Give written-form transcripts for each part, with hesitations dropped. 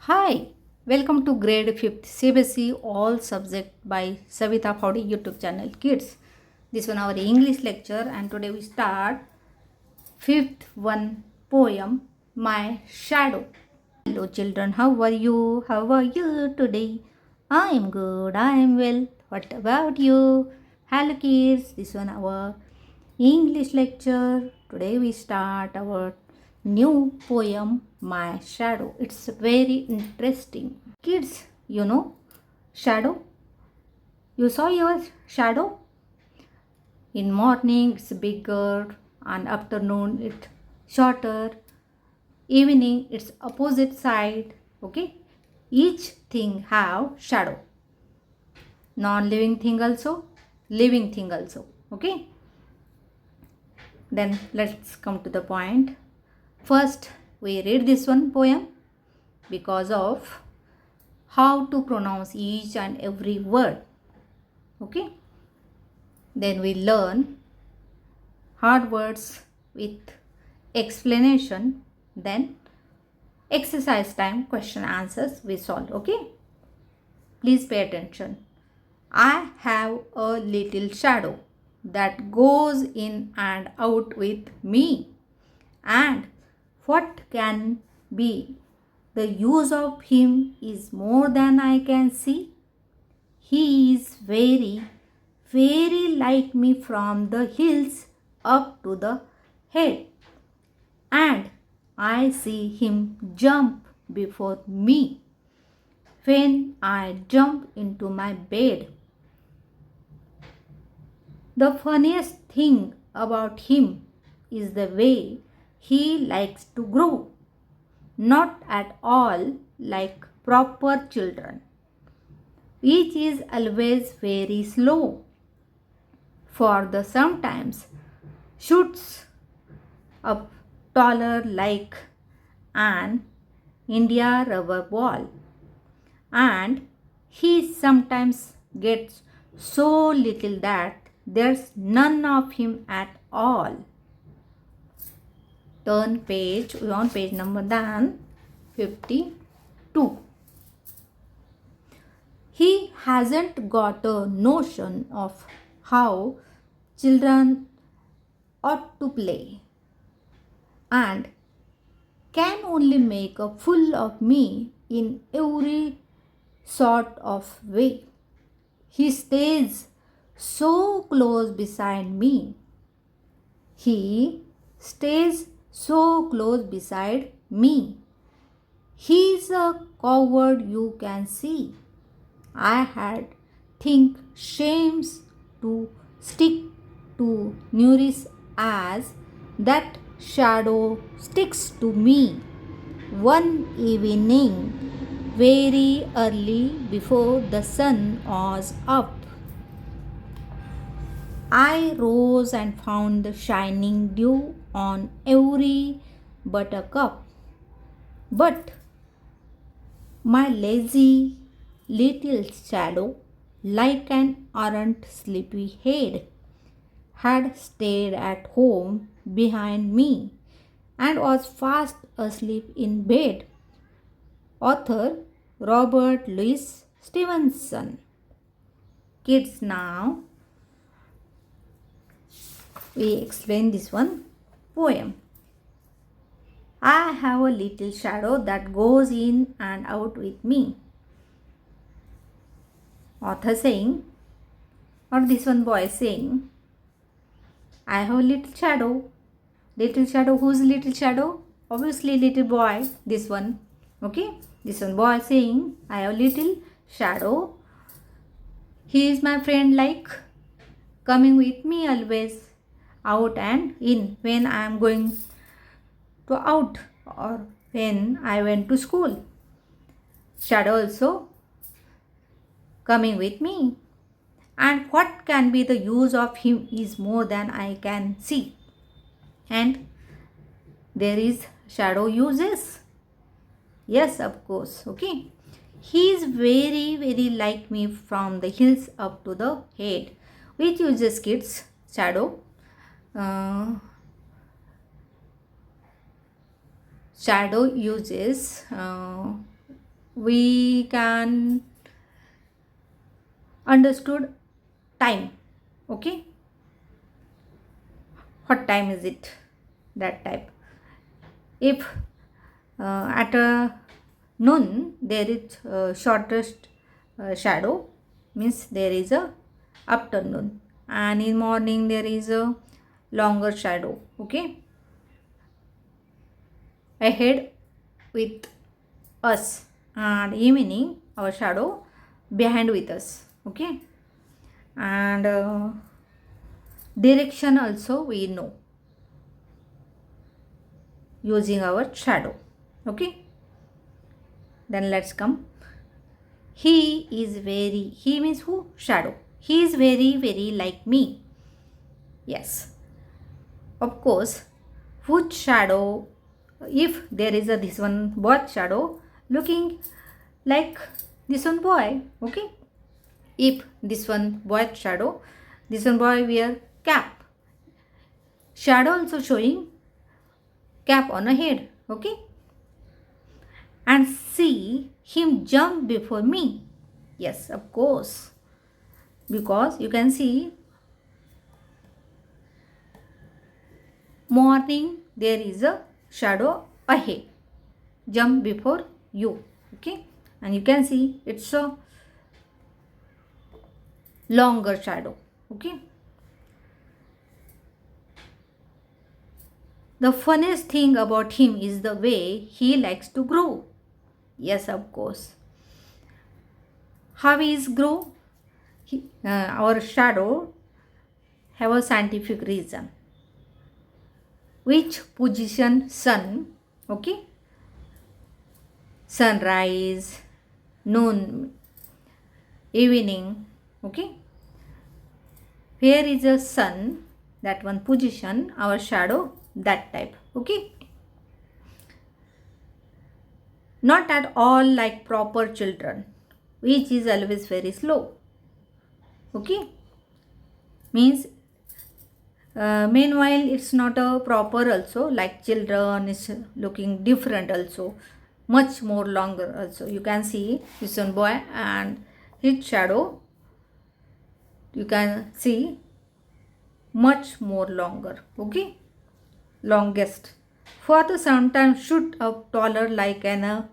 Hi, welcome to grade 5th cbse all subject by Savita Fowdy YouTube channel kids. This one our English lecture and today we start fifth one poem My Shadow. Hello children, how are you? How are you today? I am good, I am well. What about you? Hello kids, this one our English lecture. Today we start our new poem My Shadow. It's very interesting. Kids, you know shadow? You saw your shadow? In morning it's bigger and afternoon it's shorter. Evening it's opposite side. Okay? Each thing have shadow. Non-living thing also, living thing also. Okay? Then let's come to the point. First, we read this one poem because of how to pronounce each and every word. Okay? Then we learn hard words with explanation. Then exercise time, question answers we solve. Okay? Please pay attention. I have a little shadow that goes in and out with me. And what can be the use of him is more than I can see. He is very, very like me from the hills up to the head. And I see him jump before me when I jump into my bed. The funniest thing about him is the way he likes to grow. Not at all like proper children, which is always very slow. For the sometimes shoots up taller like an India rubber ball, and he sometimes gets so little that there's none of him at all. Turn page, we on page number than 52. He hasn't got a notion of how children ought to play and can only make a fool of me in every sort of way. He stays so close beside me. He stays so close beside me. He's a coward, you can see. I had think shames to stick to nourish as that shadow sticks to me. One evening, very early before the sun was up, I rose and found the shining dew on every buttercup. But my lazy little shadow, like an errant sleepy head, had stayed at home behind me and was fast asleep in bed. Author Robert Louis Stevenson. Kids, now we explain this one poem. I have a little shadow that goes in and out with me. Author saying, or this one boy saying, I have a little shadow. Little shadow, who's little shadow? Obviously little boy, this one. Okay, this one boy saying, I have a little shadow. He is my friend, like coming with me always out and in when I am going to out or when I went to school. Shadow also coming with me. And what can be the use of him is more than I can see. And there is shadow uses. Yes, of course. Okay. He is very, very like me from the hills up to the head. Which uses kids? Shadow. Shadow uses we can understood time. Okay, what time is it, that type. If at a noon there is shortest shadow, means there is a afternoon, and in morning there is a longer shadow. Okay, ahead with us, and evening our shadow behind with us. Okay, and direction also we know using our shadow. Okay, then let's come. He means who? Shadow. He is very like me. Yes, of course. Which shadow? If there is a this one boy shadow looking like this one boy. Okay, if this one boy shadow, this one boy wear cap, shadow also showing cap on a head. Okay, and see him jump before me. Yes, of course, because you can see morning there is a shadow ahead, jump before you. Okay, and you can see it's a longer shadow. Okay, the funniest thing about him is the way he likes to grow. Yes, of course. How is grow? Our shadow have a scientific reason. Which position sun? Okay, sunrise, noon, evening. Okay, where is the sun? That one position, our shadow, that type. Okay, not at all like proper children, which is always very slow. Okay, means meanwhile it's not a proper also, like children is looking different also, much more longer also. You can see this one boy and his shadow, you can see much more longer. Okay, longest. For the sometimes shoot up taller like an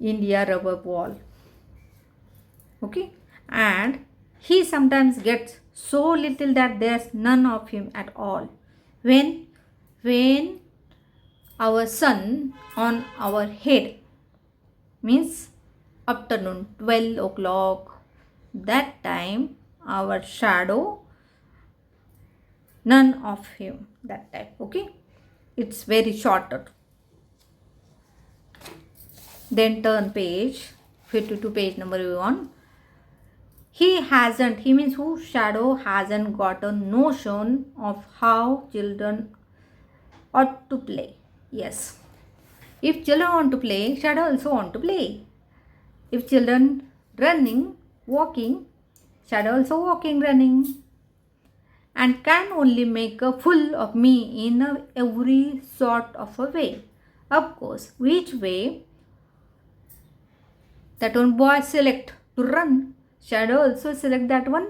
India rubber ball. Okay, and he sometimes gets so little that there's none of him at all. When our sun on our head, means afternoon 12 o'clock, that time our shadow, none of him, that type. Okay, it's very shorter. Then turn page 52, page number 1. He means who? Shadow hasn't got a notion of how children ought to play. Yes, if children want to play, shadow also want to play. If children running, walking, shadow also walking, running, and can only make a fool of me in every sort of a way. Of course, which way that one boy select to run, shadow also select that one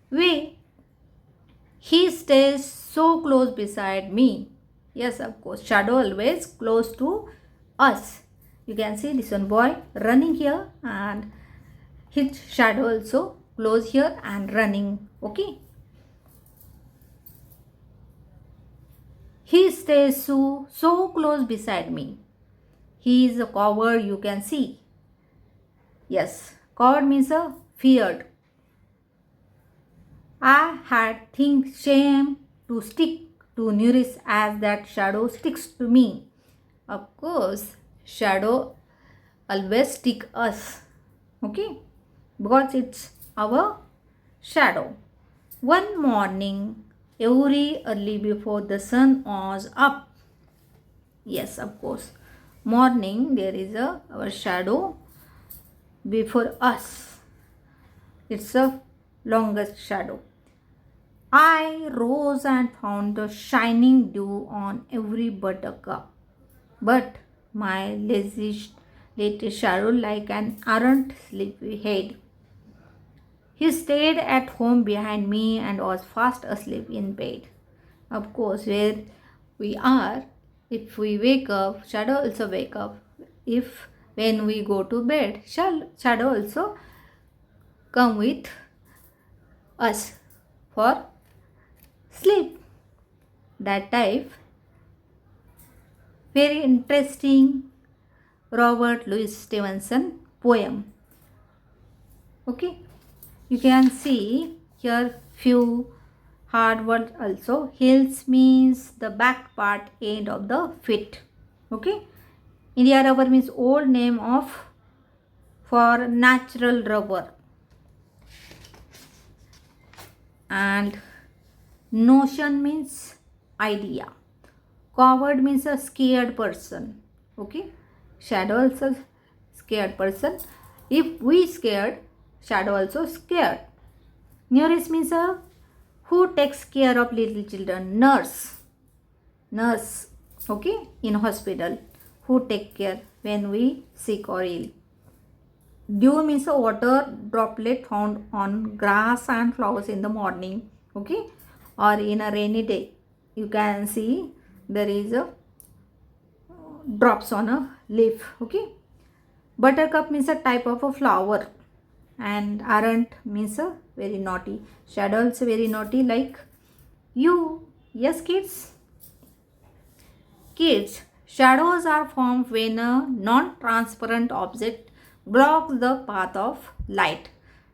way. He stays so close beside me. Yes, of course, shadow always close to us. You can see this one boy running here and his shadow also close here and running. Okay, he stays so close beside me. He is a coward, you can see. Yes, coward means a feared. I had think shame to stick to nourish as that shadow sticks to me. Of course, shadow always stick us. Okay, because it's our shadow. One morning, very early before the sun was up. Yes, of course. Morning there is our shadow before us. It's the longest shadow. I rose and found the shining dew on every buttercup. But my It shadowed like an errant sleepyhead. He stayed at home behind me and was fast asleep in bed. Of course, where we are, if we wake up, shadow also wake up. If when we go to bed, shadow also come with us for sleep. That type, very interesting Robert Louis Stevenson poem. Okay, you can see here few hard words also. Heels means the back part end of the feet. Okay, India rubber means old name of for natural rubber. And notion means idea. Coward means a scared person. Okay, shadow also scared person. If we scared, shadow also scared. Nurse means a who takes care of little children. Nurse. Okay, in hospital, who take care when we sick or ill. Dew means a water droplet found on grass and flowers in the morning. Okay, or in a rainy day, you can see there is a drops on a leaf. Okay, buttercup means a type of a flower, and errant means a very naughty. Shadow also very naughty like you. Yes, kids, shadows are formed when a non-transparent object blocks the path of light.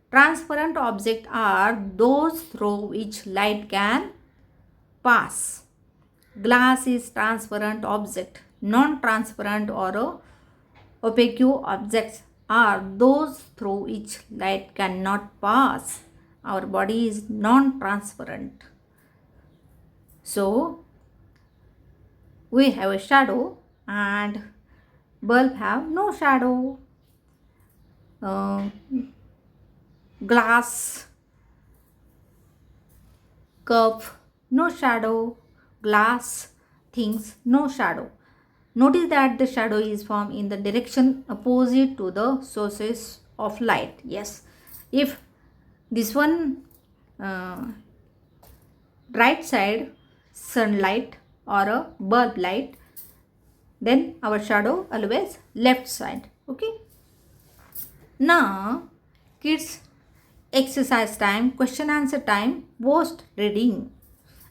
Transparent objects are those through which light can pass. Glass is transparent object. Non-transparent or opaque objects are those through which light cannot pass. Our body is non-transparent. So, we have a shadow and bulb have no shadow. Uh, Glass cup no shadow. Glass things no shadow. Notice that the shadow is formed in the direction opposite to the sources of light. Yes, if this one right side sunlight or a bulb light, then our shadow always left side. Okay, now kids, exercise time, question answer time, post reading.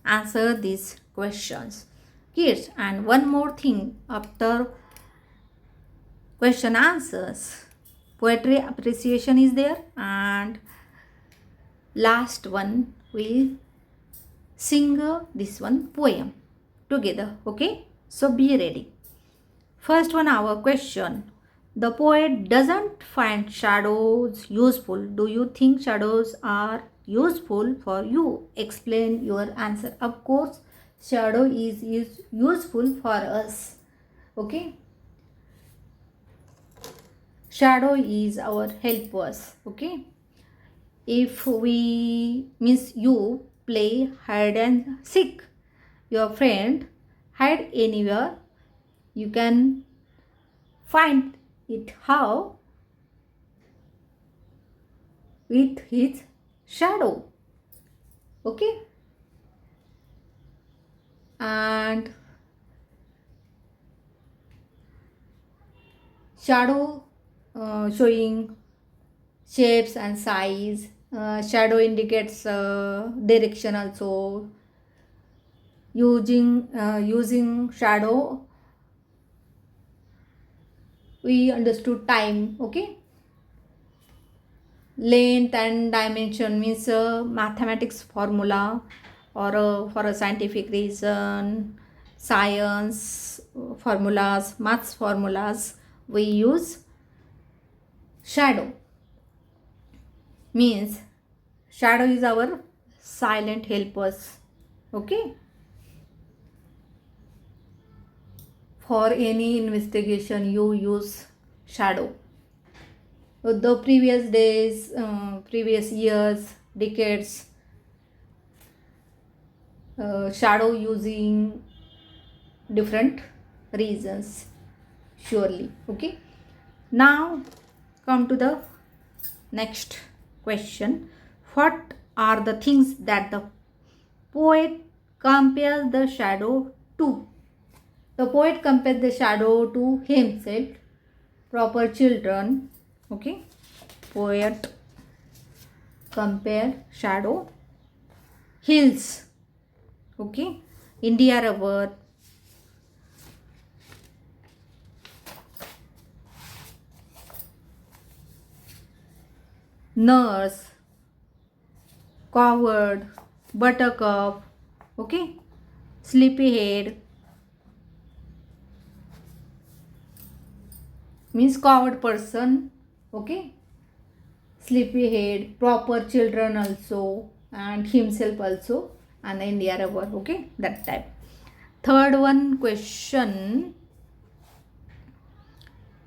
Answer these questions, kids. And one more thing, after question answers, poetry appreciation is there, and last one we sing this one poem together. Okay, so be ready. First one, our question. The poet doesn't find shadows useful. Do you think shadows are useful for you? Explain your answer. Of course, shadow is useful for us. Okay. Shadow is our helpers. Okay. If we miss you play hide and seek, your friend hide anywhere, you can find it how? With his shadow. Okay, and shadow showing shapes and size. Shadow indicates direction also. Using shadow we understood time. Okay, length and dimension means a mathematics formula, or for a scientific reason, science formulas, maths formulas, we use shadow. Means shadow is our silent helpers. Okay, for any investigation you use shadow. The previous days, previous years, decades, shadow using different reasons, surely. Okay, Now come to the next question. What are the things that the poet compares the shadow to? The poet compares the shadow to himself, proper children. Okay. Poet compare shadow, hills. Okay. India river, nurse, coward, buttercup, okay, sleepyhead means coward person, okay, sleepyhead, proper children also, and himself also, and India river, okay, that type. Third one question: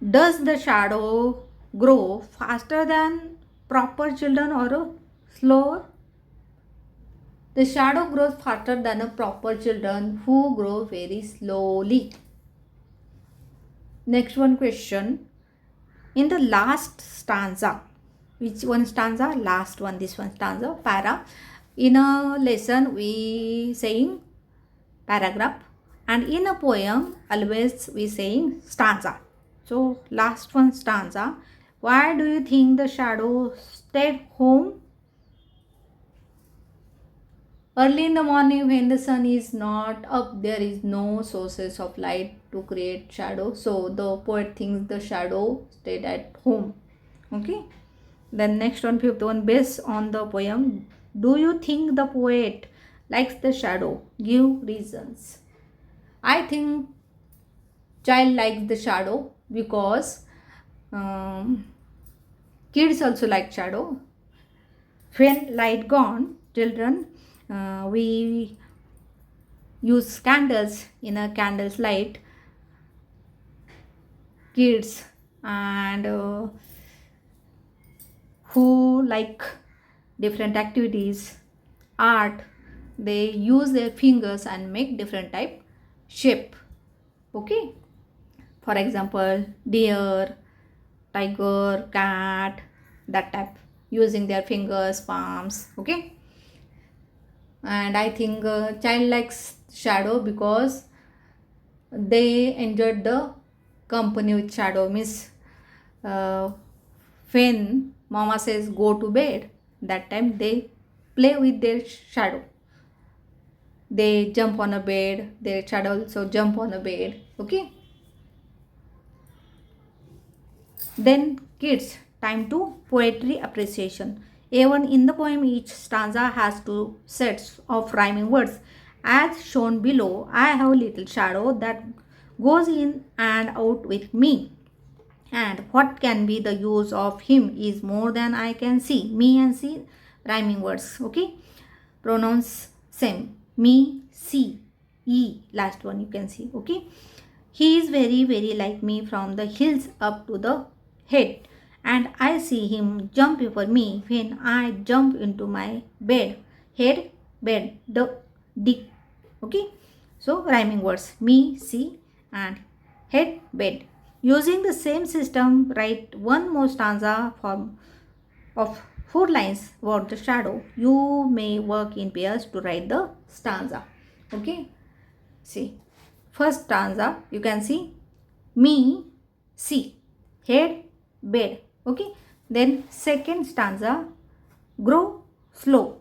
does the shadow grow faster than proper children or slower? The shadow grows faster than a proper children who grow very slowly. Next one question. In the last stanza, which one stanza? Last one, this one stanza, para. In a lesson, we saying paragraph, and in a poem, always we saying stanza. So, last one stanza. Why do you think the shadow stayed home? Early in the morning, when the sun is not up, there is no sources of light to create shadow. So the poet thinks the shadow stayed at home. Okay. Then next one, fifth one, based on the poem, do you think the poet likes the shadow? Give reasons. I think child likes the shadow because kids also like shadow. When light gone, children, we use candles. In a candle's light, kids and who like different activities, art, they use their fingers and make different type shape. Okay, for example, deer, tiger, cat, that type, using their fingers, palms. Okay, and I think child likes shadow because they enjoyed the company with shadow. Means uh, when mama says go to bed, that time they play with their shadow. They jump on a bed, their shadow also jump on a bed. Okay, then kids, time to poetry appreciation. Even in the poem, each stanza has two sets of rhyming words. As shown below, I have a little shadow that goes in and out with me. And what can be the use of him is more than I can see. Me and see, rhyming words. Okay, pronouns same. Me, see, e, last one you can see. Okay, he is very very like me from the hills up to the head, and I see him jump over me when I jump into my bed. Head, bed, the dick. Okay, so rhyming words, me, see, and head, bed. Using the same system, write one more stanza form of 4 lines about the shadow. You may work in pairs to write the stanza. Okay, see, first stanza you can see me, see, head, bed. Okay, then second stanza, grow slow,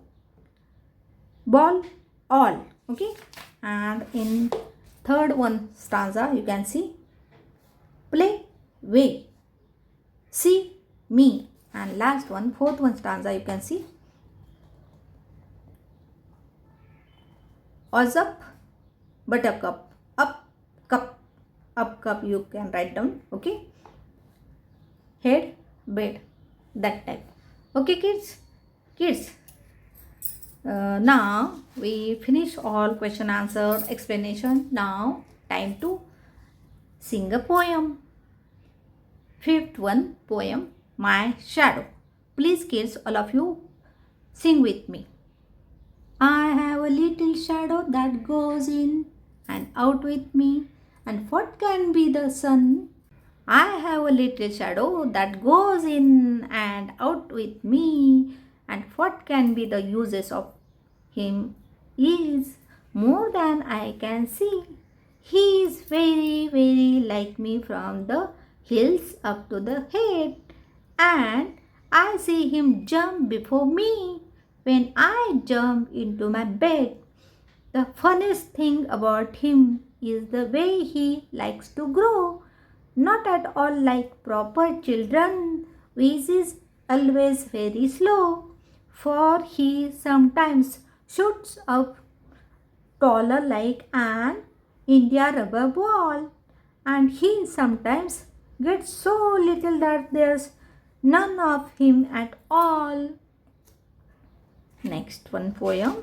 ball, all. Okay, and in third one stanza you can see play, way, see, me, and last one, fourth one stanza you can see Oz up, buttercup, up cup you can write down. Okay, head, bed, that type. Okay, kids, now we finish all question answer explanation. Now time to sing a poem. Fifth one poem, my shadow. Please kids, all of you, sing with me. I have a little shadow that goes in and out with me. And what can be the sun? I have a little shadow that goes in and out with me, and what can be the uses of him is more than I can see. He is very, very like me from the hills up to the head, and I see him jump before me when I jump into my bed. The funniest thing about him is the way he likes to grow, not at all like proper children, which is always very slow, for he sometimes shoots up taller like an India rubber ball, and he sometimes gets so little that there's none of him at all. Next one poem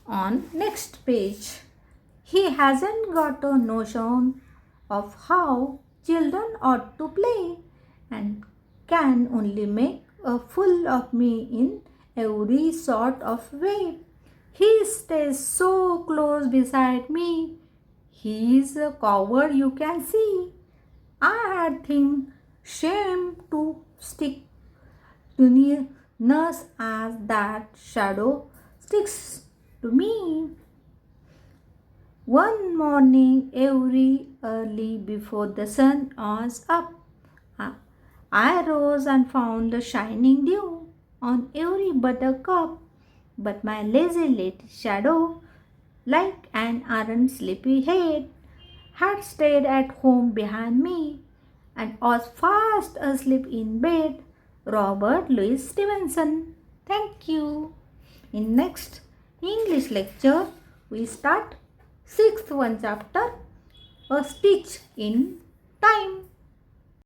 on next page. He hasn't got a notion of how children ought to play and can only make a fool of me in every sort of way. He stays so close beside me. He is a coward, you can see. I had think shame to stick to nurse as that shadow sticks to me. One morning, every early before the sun was up, I rose and found the shining dew on every buttercup. But my lazy little shadow, like an errant sleepy head, had stayed at home behind me and was fast asleep in bed. Robert Louis Stevenson. Thank you. In next English lecture, we start sixth one chapter, A Stitch in Time.